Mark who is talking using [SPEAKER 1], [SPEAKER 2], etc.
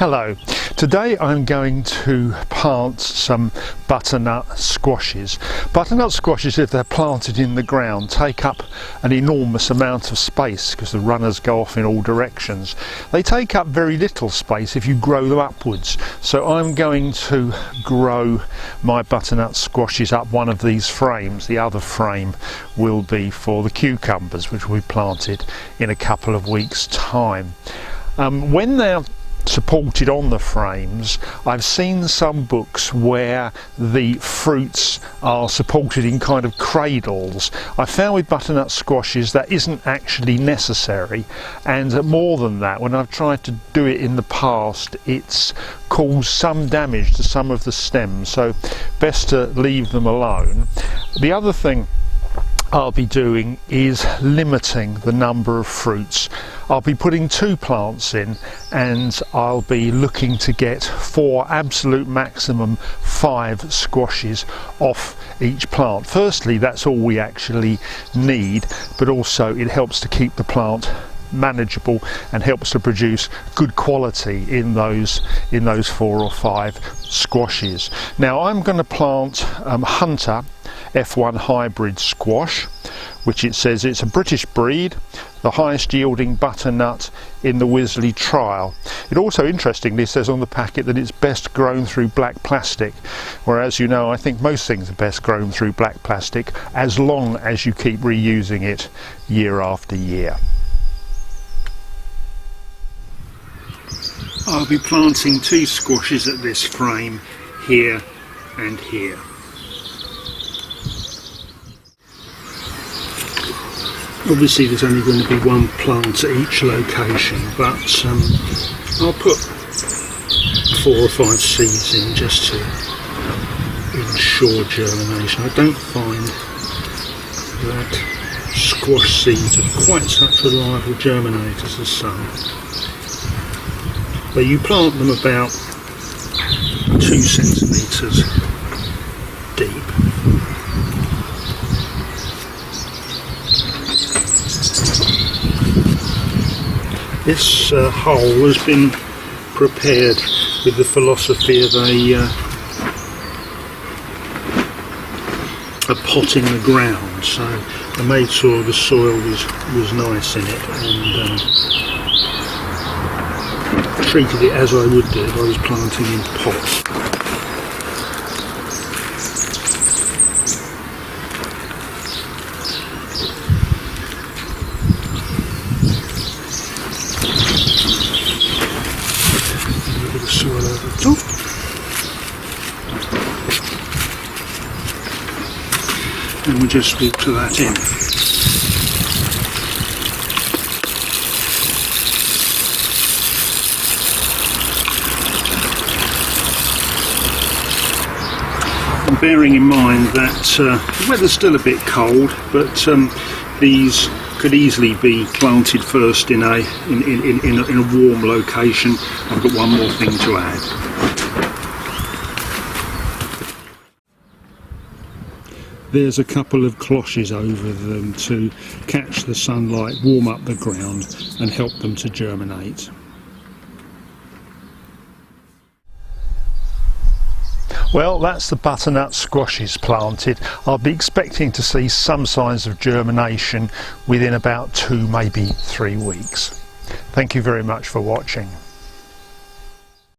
[SPEAKER 1] Hello, today I'm going to plant some butternut squashes. Butternut squashes, if they're planted in the ground, take up an enormous amount of space because the runners go off in all directions. They take up very little space if you grow them upwards. So I'm going to grow my butternut squashes up one of these frames. The other frame will be for the cucumbers, which will be planted in a couple of weeks' time. When they're supported on the frames, I've seen some books where the fruits are supported in kind of cradles. I found with butternut squashes that isn't actually necessary, and more than that, when I've tried to do it in the past, it's caused some damage to some of the stems, so best to leave them alone. The other thing I'll be doing is limiting the number of fruits. I'll be putting 2 plants in, and I'll be looking to get 4, absolute maximum 5 squashes off each plant. Firstly, that's all we actually need, but also it helps to keep the plant manageable and helps to produce good quality in those 4 or 5 squashes. Now I'm going to plant Hunter F1 hybrid squash, which it says it's a British breed, the highest yielding butternut in the Wisley trial. It also interestingly says on the packet that it's best grown through black plastic, whereas, you know, I think most things are best grown through black plastic as long as you keep reusing it year after year. I'll be planting 2 squashes at this frame, here and here. Obviously there's only going to be 1 plant at each location, but I'll put 4 or 5 seeds in just to ensure germination. I don't find that squash seeds are quite such reliable germinators as some. But you plant them about 2 centimetres deep. This hole has been prepared with the philosophy of a pot in the ground, so I made sure the soil was nice in it, and treated it as I would do if I was planting in pots. A little bit of soil over the top. And we'll just water that in. Bearing in mind that the weather's still a bit cold, but these could easily be planted first in a warm location. I've got one more thing to add. There's a couple of cloches over them to catch the sunlight, warm up the ground and help them to germinate. Well, that's the butternut squashes planted. I'll be expecting to see some signs of germination within about 2, maybe 3 weeks. Thank you very much for watching.